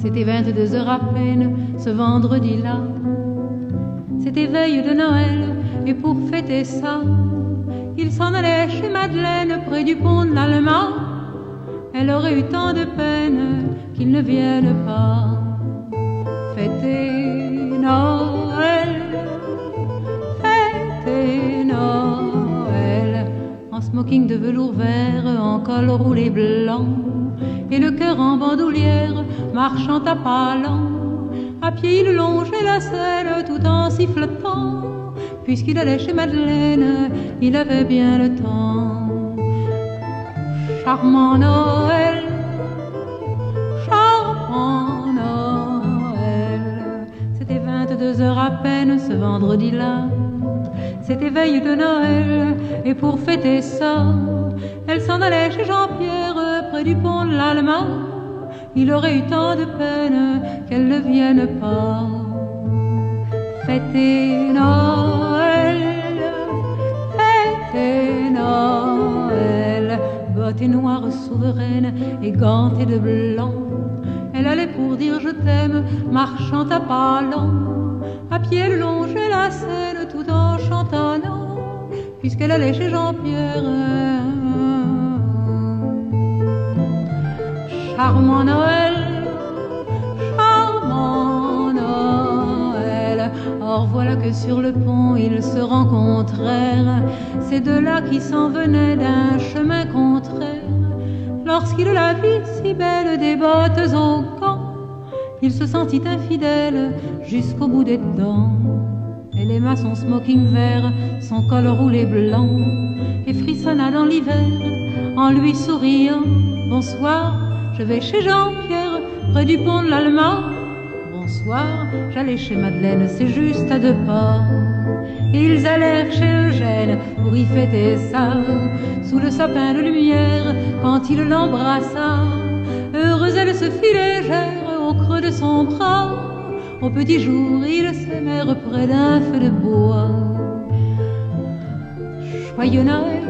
C'était 22 heures à peine ce vendredi-là. C'était veille de Noël et pour fêter ça, il s'en allait chez Madeleine près du pont de l'Allemand. Elle aurait eu tant de peine qu'il ne vienne pas fêter Noël, fêter Noël, en smoking de velours vert, en col roulé blanc, et le cœur en bandoulière, marchant à pas lents. À pied il longeait la selle tout en sifflotant, puisqu'il allait chez Madeleine, il avait bien le temps. Charmant Noël, charmant Noël. C'était 22 heures à peine ce vendredi-là. C'était veille de Noël et pour fêter ça, elle s'en allait chez Jean-Pierre près du pont de l'Allemand. Il aurait eu tant de peine qu'elle ne vienne pas fêter Noël, fêter Noël. Bottes noires souveraines et gantée de blanc, elle allait pour dire je t'aime, marchant à pas lents. À pied elle longeait la Seine tout en chantonnant, puisqu'elle allait chez Jean-Pierre. Charmant Noël, charmant Noël. Or voilà que sur le pont ils se rencontrèrent, ces deux-là qui s'en venaient d'un chemin contraire. Lorsqu'il la vit si belle, des bottes au gants, il se sentit infidèle jusqu'au bout des dents. Elle aima son smoking vert, son col roulé blanc, et frissonna dans l'hiver en lui souriant. Bonsoir, je vais chez Jean-Pierre, près du pont de l'Allemand. Bonsoir, j'allais chez Madeleine, c'est juste à 2 pas. Ils allèrent chez Eugène pour y fêter ça, sous le sapin de lumière, quand il l'embrassa. Heureuse, elle se fit légère au creux de son bras. Au petit jour, ils s'aimèrent près d'un feu de bois. Joyeux Noël,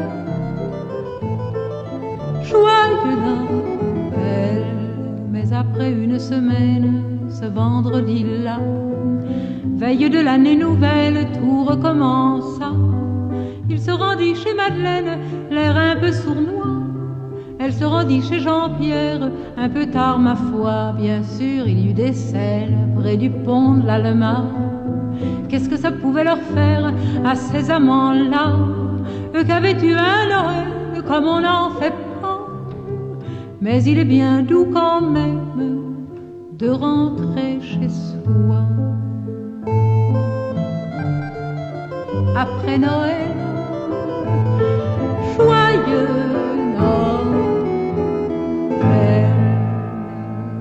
joyeux Noël. Mais après une semaine, ce vendredi-là, veille de l'année nouvelle, tout recommença. Il se rendit chez Madeleine, l'air un peu sournois. Elle se rendit chez Jean-Pierre, un peu tard ma foi. Bien sûr, il y eut des scènes près du pont de l'Allemand. Qu'est-ce que ça pouvait leur faire à ces amants-là, eux qu'avaient eu un Noël comme on n'en fait pas. Mais il est bien doux quand même de rentrer chez soi. Après Noël, joyeux